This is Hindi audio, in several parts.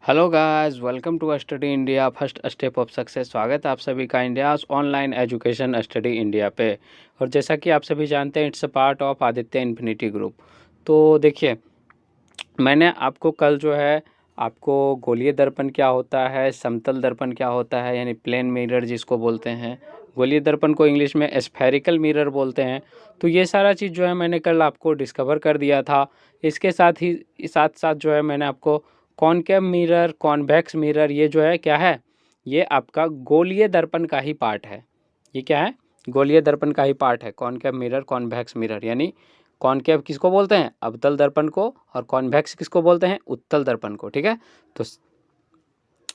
Hello guys, welcome to study India first step of success. स्वागत है आप सभी का India online education study India पे। और जैसा कि आप सभी जानते हैं, it's a part of Aditya infinity group. तो देखिए, मैंने आपको कल जो है आपको गोलीय दर्पण क्या होता है, समतल दर्पण क्या होता है, यानी प्लेन मिरर जिसको बोलते हैं, गोलीय दर्पण को इंग्लिश में स्फेरिकल मिरर बोलते हैं। तो ये सारा चीज़ जो है मैंने कल आपको डिस्कवर कर दिया था। इसके साथ साथ जो है मैंने आपको कॉनकेव मिरर, कॉन्वेक्स मिरर, ये जो है क्या है, ये आपका गोलीय दर्पण का ही पार्ट है। ये क्या है, गोलीय दर्पण का ही पार्ट है। कॉनकेव मिरर, कॉन्वेक्स मिरर, यानी कॉनकेव किसको बोलते हैं, अवतल दर्पण को, और कॉन्वेक्स किसको बोलते हैं, उत्तल दर्पण को। ठीक है, तो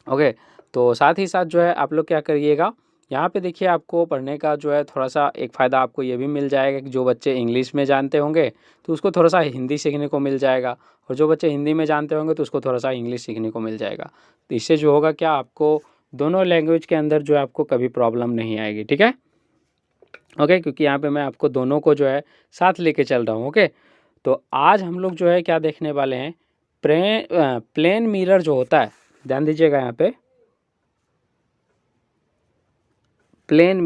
ओके। तो साथ ही साथ जो है आप लोग क्या करिएगा, यहाँ पे देखिए आपको पढ़ने का जो है थोड़ा सा एक फ़ायदा आपको ये भी मिल जाएगा कि जो बच्चे इंग्लिश में जानते होंगे तो उसको थोड़ा सा हिंदी सीखने को मिल जाएगा, और जो बच्चे हिंदी में जानते होंगे तो उसको थोड़ा सा इंग्लिश सीखने को मिल जाएगा। तो इससे जो होगा क्या, आपको दोनों लैंग्वेज के अंदर जो है आपको कभी प्रॉब्लम नहीं आएगी। ठीक है, ओके, क्योंकि यहाँ पे मैं आपको दोनों को जो है साथ लेके चल रहा हूँ। ओके, तो आज हम लोग जो है क्या देखने वाले हैं, प्लेन मिरर जो होता है, ध्यान दीजिएगा यहाँ पे, प्लेन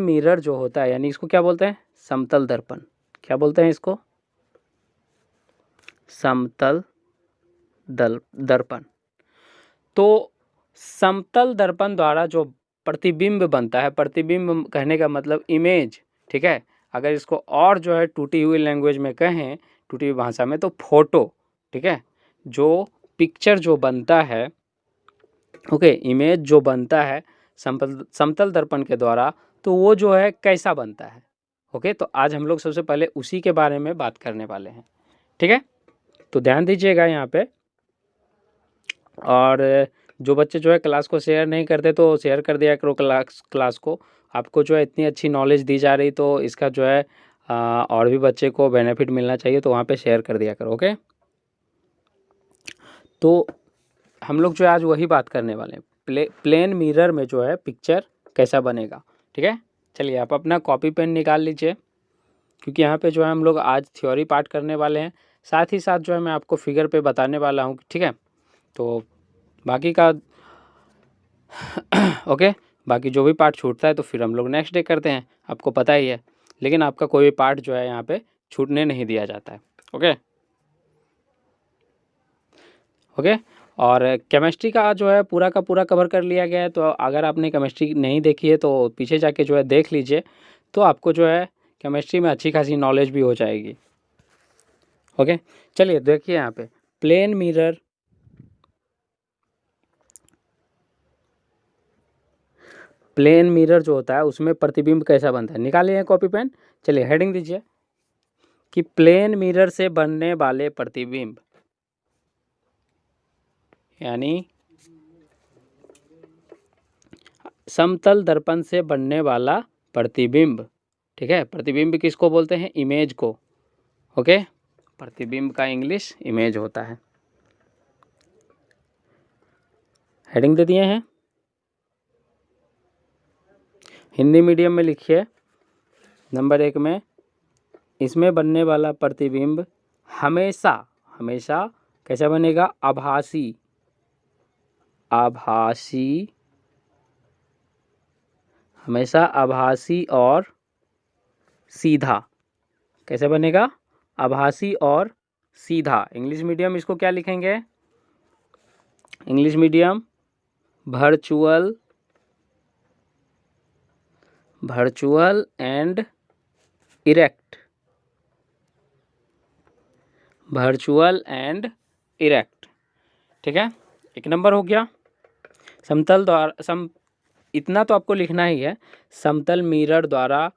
मिरर जो होता है, यानी इसको क्या बोलते हैं, समतल दर्पण। क्या बोलते हैं इसको, समतल दर्पण। तो समतल दर्पण द्वारा जो प्रतिबिंब बनता है, प्रतिबिंब कहने का मतलब इमेज, ठीक है। अगर इसको और जो है टूटी हुई लैंग्वेज में कहें, टूटी हुई भाषा में, तो फोटो, ठीक है, जो पिक्चर जो बनता है, ओके, इमेज जो बनता है समतल दर्पण के द्वारा, तो वो जो है कैसा बनता है। ओके, तो आज हम लोग सबसे पहले उसी के बारे में बात करने वाले हैं। ठीक है, तो ध्यान दीजिएगा यहाँ पे। और जो बच्चे जो है क्लास को शेयर नहीं करते तो शेयर कर दिया करो क्लास को। आपको जो है इतनी अच्छी नॉलेज दी जा रही, तो इसका जो है और भी बच्चे को बेनिफिट मिलना चाहिए, तो वहाँ पे शेयर कर दिया करो। ओके, तो हम लोग जो है आज वही बात करने वाले हैं, प्लेन मिरर में जो है पिक्चर कैसा बनेगा। ठीक है, चलिए आप अपना कॉपी पेन निकाल लीजिए, क्योंकि यहाँ पे जो है हम लोग आज थ्योरी पार्ट करने वाले हैं, साथ ही साथ जो है मैं आपको फिगर पे बताने वाला हूँ। ठीक है, तो बाकी का ओके, बाकी जो भी पार्ट छूटता है तो फिर हम लोग नेक्स्ट डे करते हैं, आपको पता ही है। लेकिन आपका कोई भी पार्ट जो है यहाँ पे छूटने नहीं दिया जाता है। ओके ओके, और केमिस्ट्री का जो है पूरा का पूरा कवर कर लिया गया है। तो अगर आपने केमिस्ट्री नहीं देखी है तो पीछे जाके जो है देख लीजिए, तो आपको जो है केमिस्ट्री में अच्छी खासी नॉलेज भी हो जाएगी। ओके, चलिए देखिए यहाँ पे प्लेन मिरर, प्लेन मिरर जो होता है उसमें प्रतिबिंब कैसा बनता है, निकालिए कॉपी पेन। चलिए हेडिंग दीजिए कि प्लेन मिरर से बनने वाले प्रतिबिंब, यानी समतल दर्पण से बनने वाला प्रतिबिंब। ठीक है, प्रतिबिंब किसको बोलते हैं, इमेज को। ओके, प्रतिबिंब का इंग्लिश इमेज होता है। हेडिंग दे दिए हैं, हिंदी मीडियम में लिखिए नंबर 1 में, इसमें बनने वाला प्रतिबिंब हमेशा हमेशा कैसा बनेगा, आभासी, आभासी, हमेशा आभासी और सीधा। कैसे बनेगा, आभासी और सीधा। इंग्लिश मीडियम इसको क्या लिखेंगे, English medium virtual, virtual and erect, virtual and erect. ठीक है, 1 नंबर हो गया। समतल द्वारा इतना तो आपको लिखना ही है, समतल मिरर द्वारा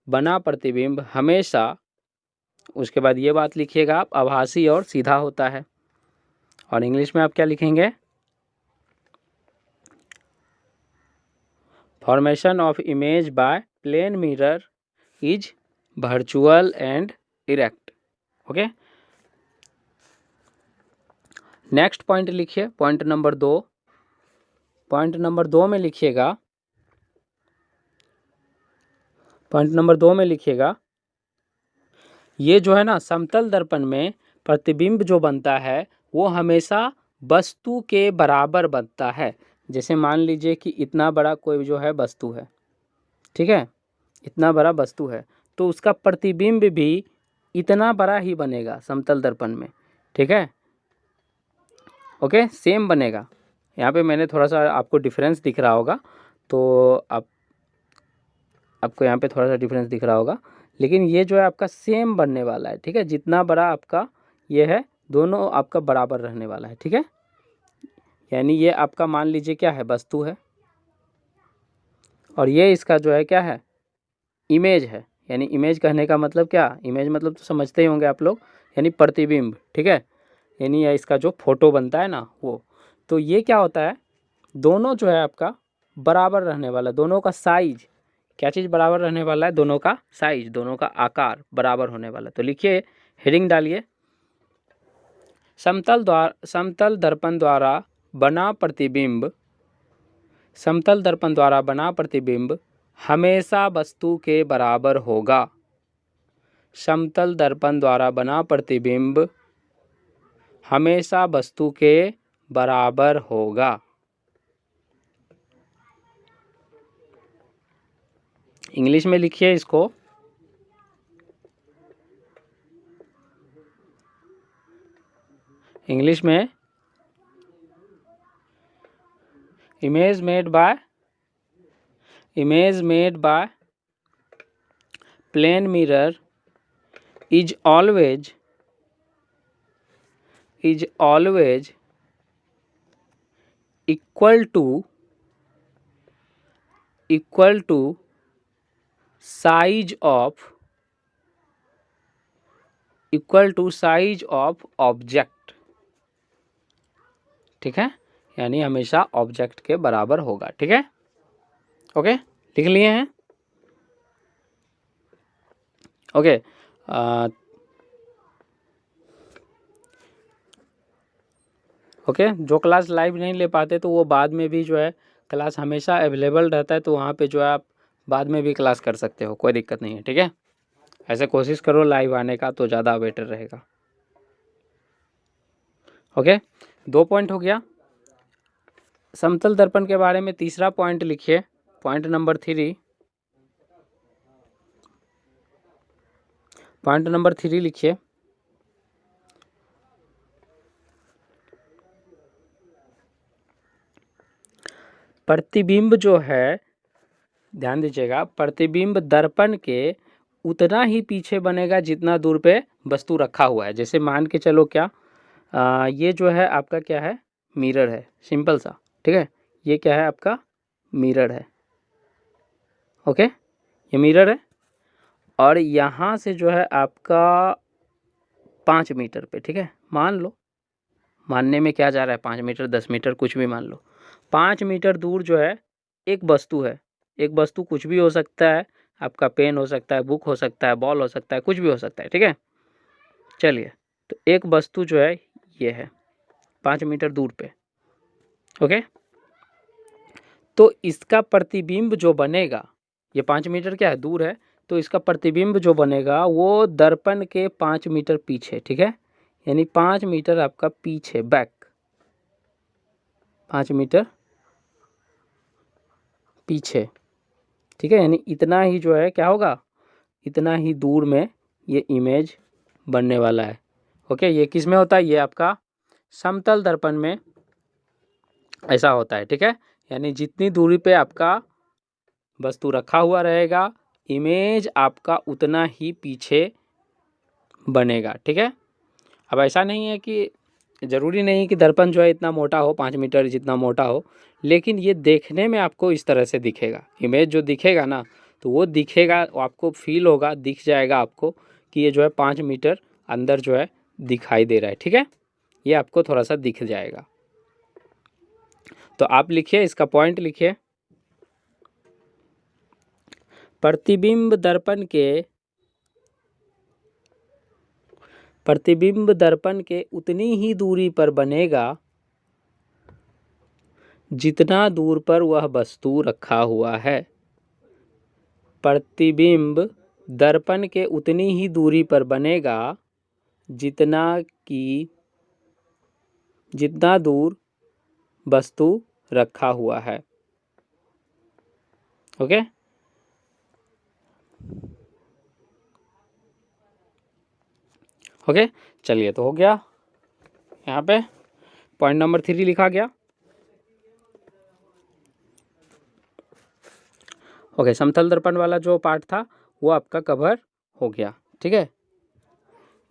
बना प्रतिबिंब हमेशा, उसके बाद ये बात लिखिएगा आप, आभासी और सीधा होता है। और इंग्लिश में आप क्या लिखेंगे, formation of image by plane mirror is virtual and erect. Okay, next point लिखिए, पॉइंट नंबर 2। पॉइंट नंबर 2 में लिखिएगा, पॉइंट नंबर 2 में लिखिएगा, ये जो है ना समतल दर्पण में प्रतिबिंब जो बनता है वो हमेशा वस्तु के बराबर बनता है। जैसे मान लीजिए कि इतना बड़ा कोई जो है वस्तु है, ठीक है, इतना बड़ा वस्तु है, तो उसका प्रतिबिंब भी इतना बड़ा ही बनेगा समतल दर्पण में, ठीक है, ओके, सेम बनेगा। यहाँ पे मैंने थोड़ा सा आपको डिफरेंस दिख रहा होगा, तो आपको यहाँ पे थोड़ा सा डिफरेंस दिख रहा होगा, लेकिन ये जो है आपका सेम बनने वाला है, ठीक है, जितना बड़ा आपका ये है दोनों आपका बराबर रहने वाला है, ठीक है। यानी ये आपका मान लीजिए क्या है, वस्तु है, और ये इसका जो है क्या है, इमेज है। यानी इमेज कहने का मतलब क्या, इमेज मतलब तो समझते ही होंगे आप लोग, यानी प्रतिबिंब, ठीक है, यानी ये इसका जो फोटो बनता है ना वो। तो ये क्या होता है, दोनों जो है आपका बराबर रहने वाला, दोनों का साइज, क्या चीज़ बराबर रहने वाला है, दोनों का साइज, दोनों का आकार बराबर होने वाला। तो लिखिए, हेडिंग डालिए, समतल दर्पण द्वारा बना प्रतिबिंब, समतल दर्पण द्वारा बना प्रतिबिंब हमेशा वस्तु के बराबर होगा। समतल दर्पण द्वारा बना प्रतिबिंब हमेशा वस्तु के बराबर होगा। इंग्लिश में लिखिए इसको, इंग्लिश में, image made by plane mirror is always equal to size of object, ठीक है, यानी हमेशा ऑब्जेक्ट के बराबर होगा, ठीक है, ओके, लिख लिए हैं, ओके। ओके, जो क्लास लाइव नहीं ले पाते तो वो बाद में भी जो है क्लास हमेशा अवेलेबल रहता है, तो वहाँ पे जो है आप बाद में भी क्लास कर सकते हो, कोई दिक्कत नहीं है, ठीक है। ऐसे कोशिश करो लाइव आने का, तो ज़्यादा बेटर रहेगा, ओके। 2 पॉइंट हो गया। समतल दर्पण के बारे में तीसरा पॉइंट लिखिए, पॉइंट नंबर 3, पॉइंट नंबर 3 लिखिए, प्रतिबिंब जो है, ध्यान दीजिएगा, प्रतिबिंब दर्पण के उतना ही पीछे बनेगा जितना दूर पे वस्तु रखा हुआ है। जैसे मान के चलो क्या, ये जो है आपका क्या है, मिरर है, सिंपल सा, ठीक है, ये क्या है आपका मिरर है, ओके, ये मिरर है, और यहाँ से जो है आपका 5 मीटर पे, ठीक है, मान लो, मानने में क्या जा रहा है, 5 मीटर 10 मीटर कुछ भी मान लो, 5 मीटर दूर जो है एक वस्तु है, एक वस्तु कुछ भी हो सकता है, आपका पेन हो सकता है, बुक हो सकता है, बॉल हो सकता है, कुछ भी हो सकता है, ठीक है। चलिए, तो एक वस्तु जो है ये है 5 मीटर दूर पे, ओके, तो इसका प्रतिबिंब जो बनेगा, ये 5 मीटर क्या है, दूर है, तो इसका प्रतिबिंब जो बनेगा वो दर्पण के 5 मीटर पीछे, ठीक है, यानी 5 मीटर आपका पीछे, बैक 5 मीटर पीछे, ठीक है, यानी इतना ही जो है क्या होगा, इतना ही दूर में ये इमेज बनने वाला है, ओके। ये किस में होता है, ये आपका समतल दर्पण में ऐसा होता है, ठीक है, यानी जितनी दूरी पे आपका वस्तु रखा हुआ रहेगा, इमेज आपका उतना ही पीछे बनेगा, ठीक है। अब ऐसा नहीं है कि ज़रूरी नहीं कि दर्पण जो है इतना मोटा हो, 5 मीटर जितना मोटा हो, लेकिन ये देखने में आपको इस तरह से दिखेगा, इमेज जो दिखेगा ना, तो वो दिखेगा, आपको फील होगा, दिख जाएगा आपको कि ये जो है 5 मीटर अंदर जो है दिखाई दे रहा है, ठीक है, ये आपको थोड़ा सा दिख जाएगा। तो आप लिखिए, इसका पॉइंट लिखिए, प्रतिबिंब दर्पण के उतनी ही दूरी पर बनेगा जितना दूर पर वह वस्तु रखा हुआ है। प्रतिबिंब दर्पण के उतनी ही दूरी पर बनेगा जितना दूर वस्तु रखा हुआ है। ओके, ओके, चलिए तो हो गया, यहाँ पे पॉइंट नंबर 3 लिखा गया। ओके, समतल दर्पण वाला जो पार्ट था वो आपका कवर हो गया। ठीक है,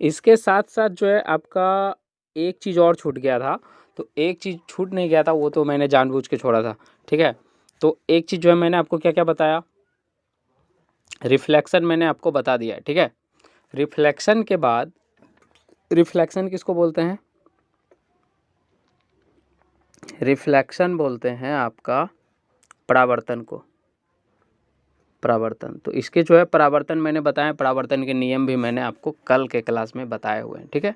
इसके साथ साथ जो है आपका एक चीज़ और छूट गया था। तो एक चीज़ छूट नहीं गया था, वो तो मैंने जानबूझ के छोड़ा था। ठीक है, तो एक चीज़ जो है मैंने आपको क्या क्या बताया, रिफ्लेक्शन मैंने आपको बता दिया है। ठीक है, रिफ्लेक्शन के बाद, रिफ्लेक्शन किसको बोलते हैं, रिफ्लेक्शन बोलते हैं आपका परावर्तन को, परावर्तन। तो इसके जो है परावर्तन मैंने बताया, परावर्तन के नियम भी मैंने आपको कल के क्लास में बताए हुए हैं। ठीक है,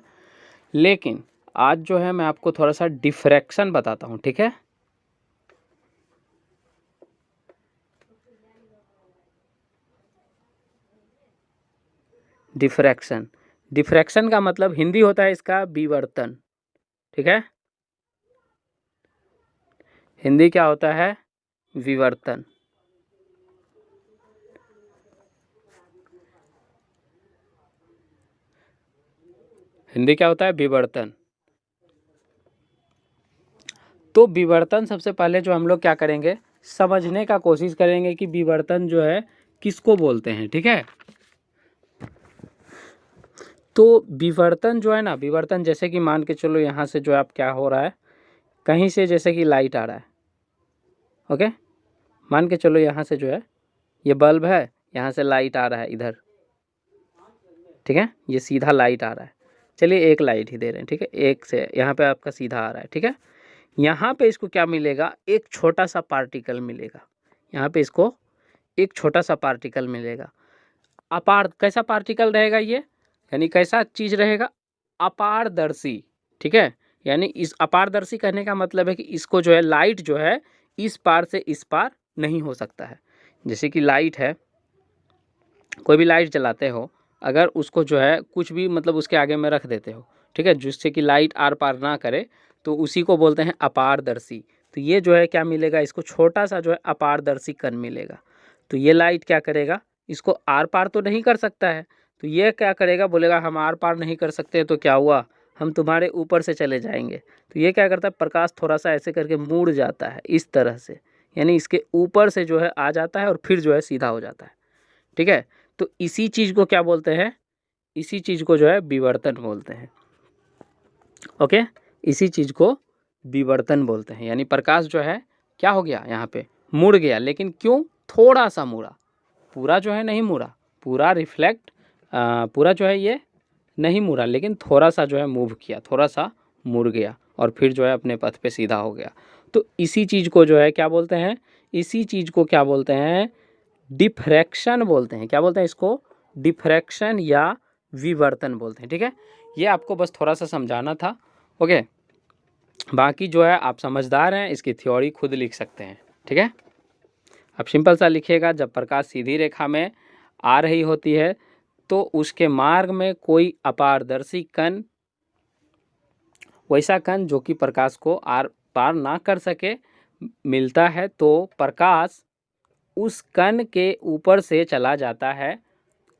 लेकिन आज जो है मैं आपको थोड़ा सा डिफ्रैक्शन बताता हूँ। ठीक है, डिफ्रैक्शन, डिफ्रैक्शन का मतलब हिंदी होता है इसका विवर्तन। ठीक है, हिंदी क्या होता है, विवर्तन। हिंदी क्या होता है, विवर्तन। तो विवर्तन सबसे पहले जो हम लोग क्या करेंगे, समझने का कोशिश करेंगे कि विवर्तन जो है किसको बोलते हैं। ठीक है, तो विवर्तन जो है ना, विवर्तन जैसे कि मान के चलो यहाँ से जो है आप क्या हो रहा है, कहीं से जैसे कि लाइट आ रहा है। ओके, मान के चलो यहाँ से जो है ये बल्ब है, यहाँ से लाइट आ रहा है इधर। ठीक है, ये सीधा लाइट आ रहा है, चलिए एक लाइट ही दे रहे हैं। ठीक है, एक से यहाँ पे आपका सीधा आ रहा है। ठीक है, यहाँ पे इसको क्या मिलेगा, एक छोटा सा पार्टिकल मिलेगा। यहाँ पे इसको एक छोटा सा पार्टिकल मिलेगा। कैसा पार्टिकल रहेगा ये, यानी कैसा चीज़ रहेगा, अपारदर्शी। ठीक है, यानी इस अपारदर्शी कहने का मतलब है कि इसको जो है लाइट जो है इस पार से इस पार नहीं हो सकता है। जैसे कि लाइट है, कोई भी लाइट जलाते हो, अगर उसको जो है कुछ भी मतलब उसके आगे में रख देते हो, ठीक है, जिससे कि लाइट आर पार ना करे, तो उसी को बोलते हैं अपारदर्शी। तो ये जो है क्या मिलेगा, इसको छोटा सा जो है अपारदर्शी कण मिलेगा। तो ये लाइट क्या करेगा, इसको आर पार तो नहीं कर सकता है, तो ये क्या करेगा, बोलेगा हम आर पार नहीं कर सकते तो क्या हुआ, हम तुम्हारे ऊपर से चले जाएंगे। तो ये क्या करता है, प्रकाश थोड़ा सा ऐसे करके मुड़ जाता है इस तरह से, यानी इसके ऊपर से जो है आ जाता है और फिर जो है सीधा हो जाता है। ठीक है, तो इसी चीज़ को क्या बोलते हैं, इसी चीज़ को जो है विवर्तन बोलते हैं। ओके, इसी चीज़ को विवर्तन बोलते हैं। यानी प्रकाश जो है क्या हो गया, यहाँ पे मुड़ गया, लेकिन क्यों, थोड़ा सा मुड़ा, पूरा जो है नहीं मुड़ा, पूरा रिफ्लेक्ट पूरा जो है ये नहीं मुड़ा, लेकिन थोड़ा सा जो है मूव किया, थोड़ा सा मुड़ गया और फिर जो है अपने पथ पे सीधा हो गया। तो इसी चीज़ को जो है क्या बोलते हैं, इसी चीज़ को क्या बोलते हैं, डिफ्रैक्शन बोलते हैं। क्या बोलते हैं इसको, डिफ्रैक्शन या विवर्तन बोलते हैं। ठीक है, ये आपको बस थोड़ा सा समझाना था। ओके, बाकी जो है आप समझदार हैं, इसकी थ्योरी खुद लिख सकते हैं। ठीक है, अब सिंपल सा लिखिएगा, जब प्रकाश सीधी रेखा में आ रही होती है तो उसके मार्ग में कोई अपारदर्शी कण, वैसा कण जो कि प्रकाश को आर पार ना कर सके, मिलता है, तो प्रकाश उस कण के ऊपर से चला जाता है,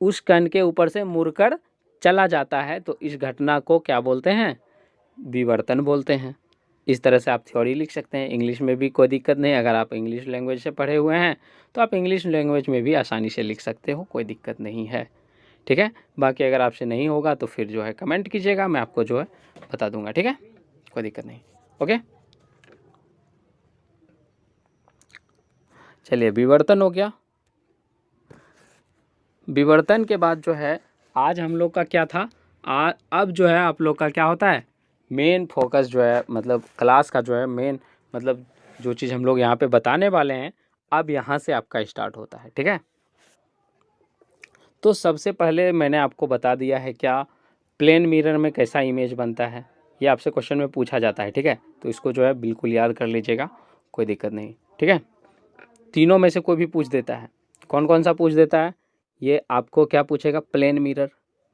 उस कण के ऊपर से मुड़कर चला जाता है। तो इस घटना को क्या बोलते हैं, विवर्तन बोलते हैं। इस तरह से आप थ्योरी लिख सकते हैं। इंग्लिश में भी कोई दिक्कत नहीं, अगर आप इंग्लिश लैंग्वेज से पढ़े हुए हैं तो आप इंग्लिश लैंग्वेज में भी आसानी से लिख सकते हो, कोई दिक्कत नहीं है। ठीक है, बाकी अगर आपसे नहीं होगा तो फिर जो है कमेंट कीजिएगा, मैं आपको जो है बता दूंगा। ठीक है, कोई दिक्कत नहीं। ओके, चलिए विवर्तन हो गया। विवर्तन के बाद जो है आज हम लोग का क्या था, अब जो है आप लोग का क्या होता है, मेन फोकस जो है, मतलब क्लास का जो है मेन, मतलब जो चीज़ हम लोग यहाँ पे बताने वाले हैं, अब यहाँ से आपका स्टार्ट होता है। ठीक है, तो सबसे पहले मैंने आपको बता दिया है क्या, प्लेन मिरर में कैसा इमेज बनता है, ये आपसे क्वेश्चन में पूछा जाता है। ठीक है, तो इसको जो है बिल्कुल याद कर लीजिएगा, कोई दिक्कत नहीं। ठीक है, तीनों में से कोई भी पूछ देता है, कौन कौन सा पूछ देता है, ये आपको क्या पूछेगा, प्लेन मिरर,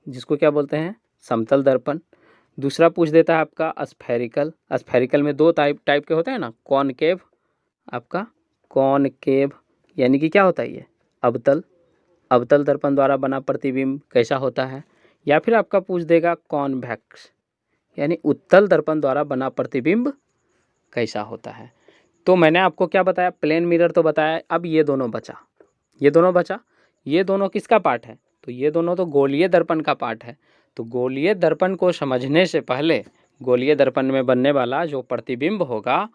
जिसको क्या बोलते हैं, समतल दर्पण। दूसरा पूछ देता है आपका स्फेरिकल। स्फेरिकल में दो टाइप के होते हैं ना, कॉनकेव, आपका कॉनकेव यानी कि क्या होता है ये, अवतल। अवतल दर्पण द्वारा बना प्रतिबिंब कैसा होता है। या फिर आपका पूछ देगा कॉन्वेक्स यानी उत्तल दर्पण द्वारा बना प्रतिबिंब कैसा होता है। तो मैंने आपको क्या बताया, प्लेन मिरर तो बताया। अब ये दोनों बचा, ये दोनों किसका पार्ट है, तो ये दोनों तो गोलीय दर्पण का पार्ट है। तो गोलीय दर्पण को समझने से पहले, गोलीय दर्पण में बनने वाला जो प्रतिबिंब होगा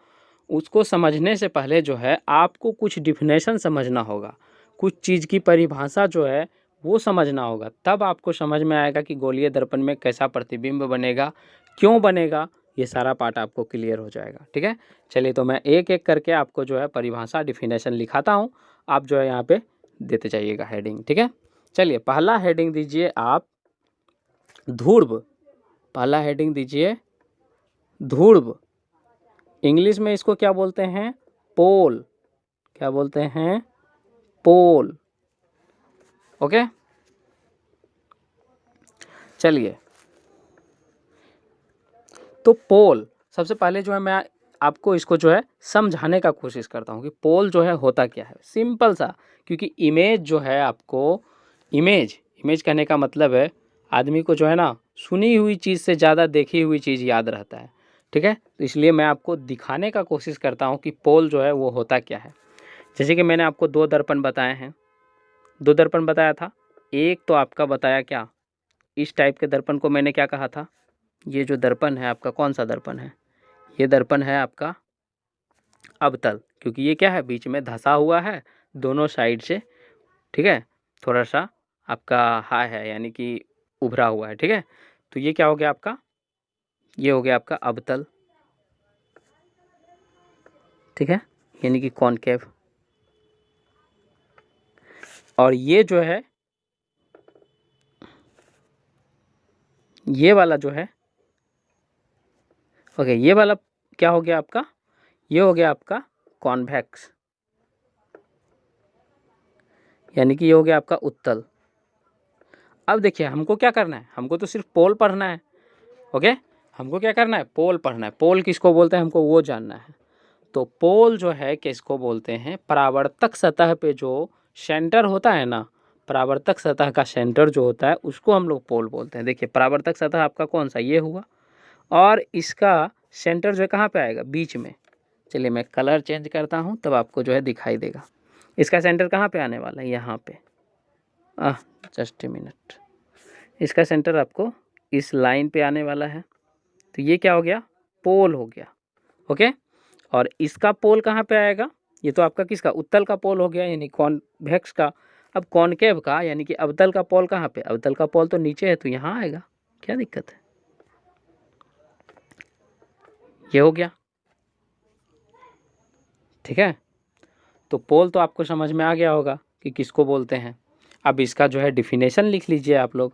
उसको समझने से पहले जो है आपको कुछ डिफिनेशन समझना होगा, कुछ चीज़ की परिभाषा जो है वो समझना होगा। तब आपको समझ में आएगा कि गोलीय दर्पण में कैसा प्रतिबिंब बनेगा, क्यों बनेगा, ये सारा पार्ट आपको क्लियर हो जाएगा। ठीक है, चलिए तो मैं एक एक करके आपको जो है परिभाषा डिफिनेशन लिखाता हूँ, आप जो है यहाँ पे देते जाइएगा हेडिंग। ठीक है, चलिए पहला हेडिंग दीजिए आप ध्रुव। पहला हेडिंग दीजिए ध्रुव। इंग्लिश में इसको क्या बोलते हैं, पोल। क्या बोलते हैं, पोल। ओके, चलिए तो पोल सबसे पहले जो है मैं आपको इसको जो है समझाने का कोशिश करता हूँ कि पोल जो है होता क्या है। सिंपल सा, क्योंकि इमेज जो है आपको, इमेज कहने का मतलब है आदमी को जो है ना सुनी हुई चीज़ से ज़्यादा देखी हुई चीज़ याद रहता है। ठीक है, तो इसलिए मैं आपको दिखाने का कोशिश करता हूँ कि पोल जो है वो होता क्या है। जैसे कि मैंने आपको दो दर्पण बताए हैं, दो दर्पण बताया था। एक तो आपका बताया क्या, इस टाइप के दर्पण को मैंने क्या कहा था, ये जो दर्पण है आपका कौन सा दर्पण है, ये दर्पण है आपका अवतल, क्योंकि ये क्या है बीच में धंसा हुआ है दोनों साइड से। ठीक है, थोड़ा सा आपका हाई है यानी कि उभरा हुआ है। ठीक है, तो ये क्या हो गया आपका, ये हो गया आपका अवतल। ठीक है, यानी कि कॉनकेव। और ये जो है, ये वाला जो है, ओके, ये वाला क्या हो गया आपका, ये हो गया आपका कॉन्वेक्स, यानी कि ये हो गया आपका उत्तल। अब देखिए हमको क्या करना है, हमको तो सिर्फ पोल पढ़ना है। ओके, हमको क्या करना है, पोल पढ़ना है। पोल किसको बोलते हैं हमको वो जानना है। तो पोल जो है किसको बोलते हैं, परावर्तक सतह पे जो सेंटर होता है ना, परावर्तक सतह का सेंटर जो होता है उसको हम लोग पोल बोलते हैं। देखिए परावर्तक सतह आपका कौन सा, ये हुआ, और इसका सेंटर जो है कहाँ पे आएगा, बीच में। चलिए मैं कलर चेंज करता हूँ तब आपको जो है दिखाई देगा। इसका सेंटर कहाँ पे आने वाला है, यहाँ पे। जस्ट ए मिनट, इसका सेंटर आपको इस लाइन पे आने वाला है। तो ये क्या हो गया, पोल हो गया। ओके, और इसका पोल कहाँ पे आएगा, ये तो आपका किसका, उत्तल का पोल हो गया यानी कॉन्वेक्स का। अब कॉनकेव का यानी कि अवतल का पोल कहाँ पे, अवतल का पोल तो नीचे है तो यहाँ आएगा, क्या दिक्कत है। ये हो गया। ठीक है, तो पोल तो आपको समझ में आ गया होगा कि किसको बोलते हैं। अब इसका जो है डिफिनेशन लिख लीजिए आप लोग।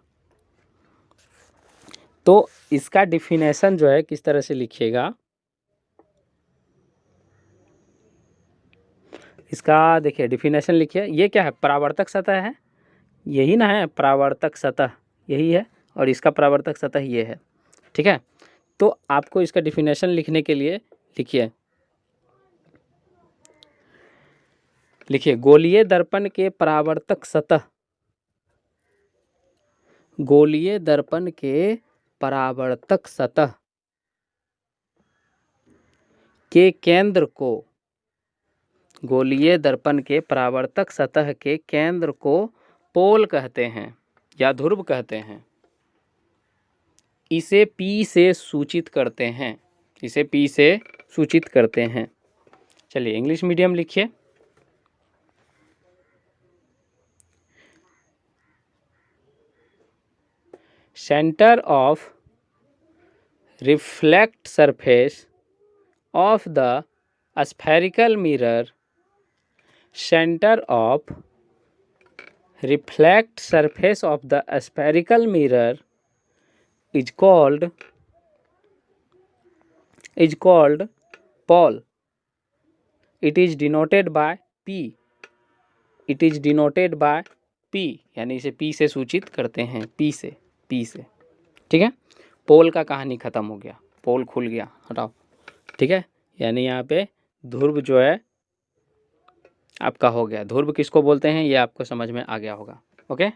तो इसका डिफिनेशन जो है किस तरह से लिखिएगा, इसका देखिए डिफिनेशन लिखिए। ये क्या है, परावर्तक सतह है, यही ना है परावर्तक सतह, यही है, और इसका परावर्तक सतह ये है। ठीक है, तो आपको इसका डिफिनेशन लिखने के लिए लिखिए, गोलीय दर्पण के परावर्तक सतह, गोलीय दर्पण के परावर्तक सतह के केंद्र को, गोलीय दर्पण के परावर्तक सतह के केंद्र को पोल कहते हैं या ध्रुव कहते हैं। इसे P से सूचित करते हैं, इसे P से सूचित करते हैं। चलिए इंग्लिश मीडियम लिखिए। Centre of reflect surface of the spherical mirror, centre of reflect surface of the spherical mirror is called pole. It is denoted by P. It is denoted by P, यानी इसे P से सूचित करते हैं, P से। ठीक है। पोल का कहानी ख़त्म हो गया, पोल खुल गया, हटाओ। ठीक है, यानी यहाँ पे ध्रुव जो है आपका हो गया। ध्रुव किसको बोलते हैं ये आपको समझ में आ गया होगा। ओके,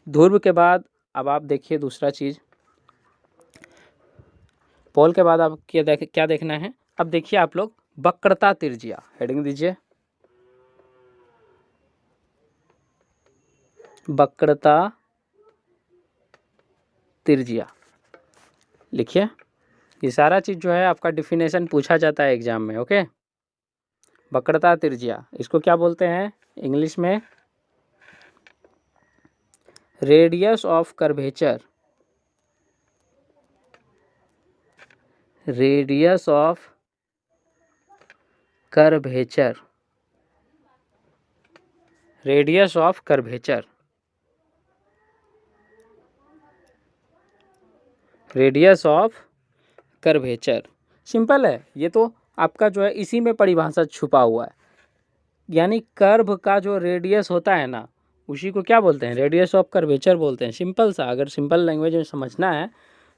ध्रुव के बाद अब आप देखिए दूसरा चीज़, पोल के बाद आप क्या देखना है। अब देखिए आप लोग वक्रता त्रिज्या, हेडिंग दीजिए वक्रता त्रिज्या, लिखिए। ये सारा चीज़ जो है आपका डिफिनेशन पूछा जाता है एग्जाम में। ओके, वक्रता त्रिज्या इसको क्या बोलते हैं इंग्लिश में, radius of curvature, radius of curvature, radius of curvature, radius of curvature. Simple है ये तो, आपका जो है इसी में परिभाषा छुपा हुआ है। यानी कर्व का जो रेडियस होता है ना, उसी को क्या बोलते हैं, रेडियस ऑफ कर्वेचर बोलते हैं। सिंपल सा, अगर सिंपल लैंग्वेज में समझना है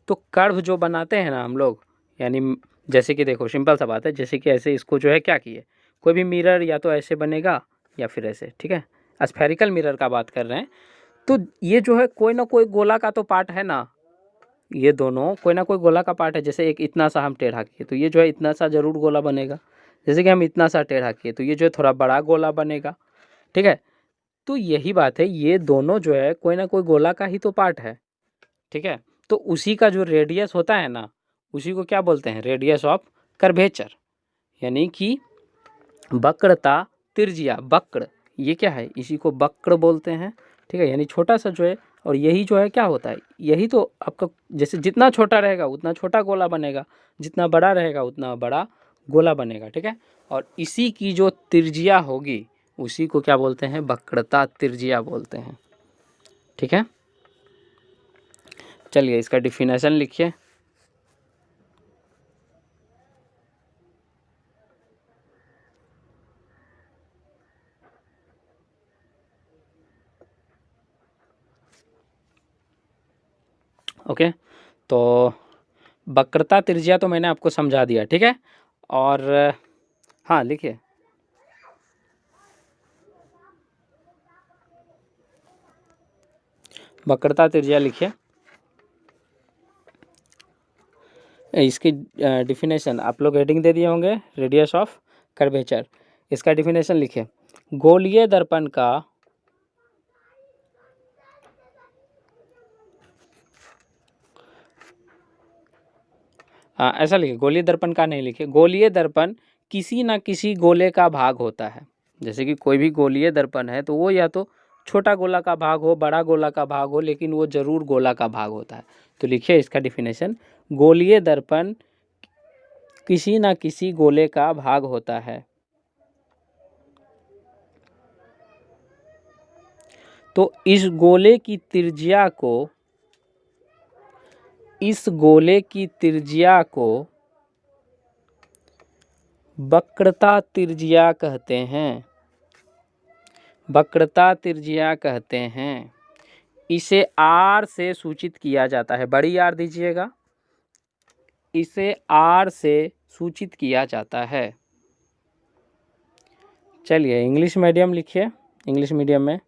तो कर्व जो बनाते हैं ना हम लोग, यानी जैसे कि देखो सिंपल सा बात है, जैसे कि ऐसे इसको जो है क्या किए, कोई भी मिरर या तो ऐसे बनेगा या फिर ऐसे। ठीक है, स्फेरिकल मिरर का बात कर रहे हैं, तो ये जो है कोई ना कोई गोला का तो पार्ट है ना, ये दोनों कोई ना कोई गोला का पार्ट है। जैसे एक इतना सा हम टेढ़ा किए तो ये जो है इतना सा जरूर गोला बनेगा, जैसे कि हम इतना सा टेढ़ा किए तो ये जो है थोड़ा बड़ा गोला बनेगा। ठीक है, तो यही बात है, ये दोनों जो है कोई ना कोई गोला का ही तो पार्ट है। ठीक है, तो उसी का जो रेडियस होता है ना, उसी को क्या बोलते हैं, रेडियस ऑफ कर्वेचर, यानी कि वक्रता त्रिज्या। वक्र ये क्या है, इसी को वक्र बोलते हैं। ठीक है, यानी छोटा सा जो है, और यही जो है क्या होता है, यही तो आपका, जैसे जितना छोटा रहेगा उतना छोटा गोला बनेगा, जितना बड़ा रहेगा उतना बड़ा गोला बनेगा। ठीक है, और इसी की जो त्रिज्या होगी उसी को क्या बोलते हैं, वक्रता त्रिज्या बोलते हैं। ठीक है, चलिए इसका डिफिनेशन लिखिए। ओके, तो वक्रता त्रिज्या तो मैंने आपको समझा दिया। ठीक है, और हाँ लिखिए, वक्रता त्रिज्या लिखिए। इसकी डिफिनेशन आप लोग हेडिंग दे दिए होंगे, रेडियस ऑफ कर्वेचर। इसका डिफिनेशन लिखिए, गोलीय दर्पण का ऐसा लिखिए, गोलीय दर्पण का नहीं लिखिए, गोलीय दर्पण किसी ना किसी गोले का भाग होता है। जैसे कि कोई भी गोलीय दर्पण है तो वो या तो छोटा गोला का भाग हो, बड़ा गोला का भाग हो, लेकिन वो जरूर गोला का भाग होता है। तो लिखिए इसका डिफिनेशन, गोलीय दर्पण किसी ना किसी गोले का भाग होता है। तो इस गोले की त्रिज्या को, इस गोले की त्रिज्या को वक्रता त्रिज्या कहते हैं, वक्रता त्रिज्या कहते हैं। इसे आर से सूचित किया जाता है, बड़ी आर दीजिएगा, इसे आर से सूचित किया जाता है। चलिए इंग्लिश मीडियम लिखिए, इंग्लिश मीडियम में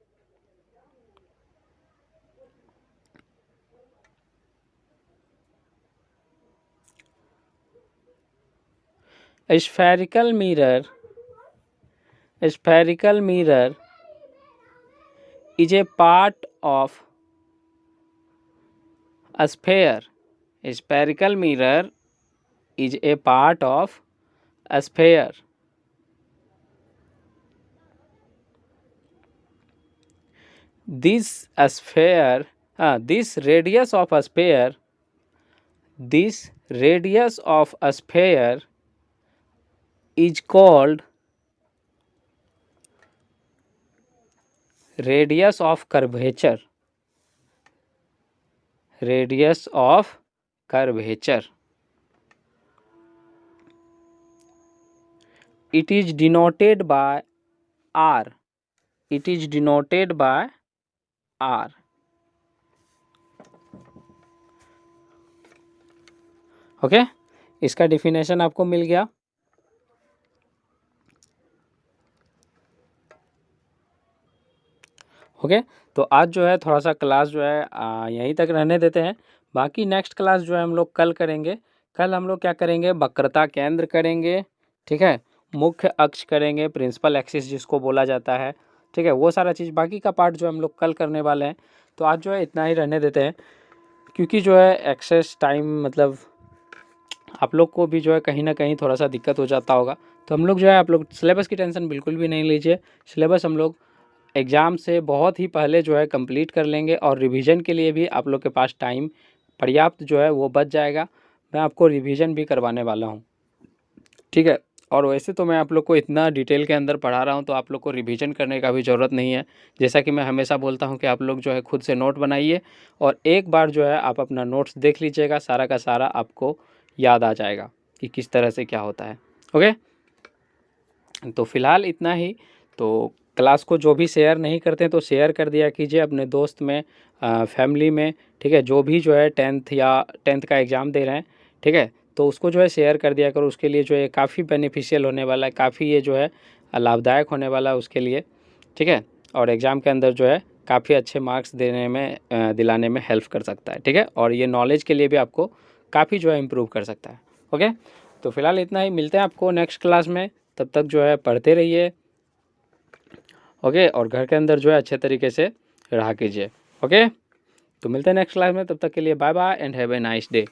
spherical mirror, spherical mirror is a part of a sphere, spherical mirror is a part of a sphere. This sphere, this radius of a sphere, this radius of a sphere is called radius of curvature, radius of curvature. It is denoted by R, it is denoted by R. Okay, इसका डिफिनेशन आपको मिल गया। ओके, तो आज जो है थोड़ा सा क्लास जो है यहीं तक रहने देते हैं। बाकी नेक्स्ट क्लास जो है हम लोग कल करेंगे। कल हम लोग क्या करेंगे, वक्रता केंद्र करेंगे, ठीक है, मुख्य अक्ष करेंगे, प्रिंसिपल एक्सिस जिसको बोला जाता है, ठीक है, वो सारा चीज़ बाकी का पार्ट जो हम लोग कल करने वाले हैं। तो आज जो है इतना ही रहने देते हैं, क्योंकि जो है एक्सेस टाइम मतलब आप लोग को भी जो है कहीं ना कहीं थोड़ा सा दिक्कत हो जाता होगा। तो हम लोग जो है, आप लोग सिलेबस की टेंशन बिल्कुल भी नहीं लीजिए। सिलेबस हम लोग एग्ज़ाम से बहुत ही पहले जो है कंप्लीट कर लेंगे, और रिवीजन के लिए भी आप लोग के पास टाइम पर्याप्त जो है वो बच जाएगा। मैं आपको रिवीजन भी करवाने वाला हूँ, ठीक है। और वैसे तो मैं आप लोग को इतना डिटेल के अंदर पढ़ा रहा हूँ, तो आप लोग को रिवीजन करने का भी ज़रूरत नहीं है। जैसा कि मैं हमेशा बोलता हूँ कि आप लोग जो है खुद से नोट बनाइए, और एक बार जो है आप अपना नोट्स देख लीजिएगा, सारा का सारा आपको याद आ जाएगा कि किस तरह से क्या होता है। ओके, तो फ़िलहाल इतना ही। तो क्लास को जो भी शेयर नहीं करते तो शेयर कर दिया कीजिए अपने दोस्त में, फैमिली में, ठीक है। जो भी जो है टेंथ का एग्ज़ाम दे रहे हैं, ठीक है, तो उसको जो है शेयर कर दिया करो। उसके लिए जो है काफ़ी बेनिफिशियल होने वाला है, काफ़ी ये जो है लाभदायक होने वाला है उसके लिए, ठीक है। और एग्ज़ाम के अंदर जो है काफ़ी अच्छे मार्क्स देने में दिलाने में हेल्प कर सकता है, ठीक है। और ये नॉलेज के लिए भी आपको काफ़ी जो है इम्प्रूव कर सकता है। ओके, तो फिलहाल इतना ही, मिलते हैं आपको नेक्स्ट क्लास में। तब तक जो है पढ़ते रहिए, ओके, और घर के अंदर जो है अच्छे तरीके से रहा कीजिए। ओके, तो मिलते हैं नेक्स्ट क्लास में, तब तक के लिए bye bye and have a nice day.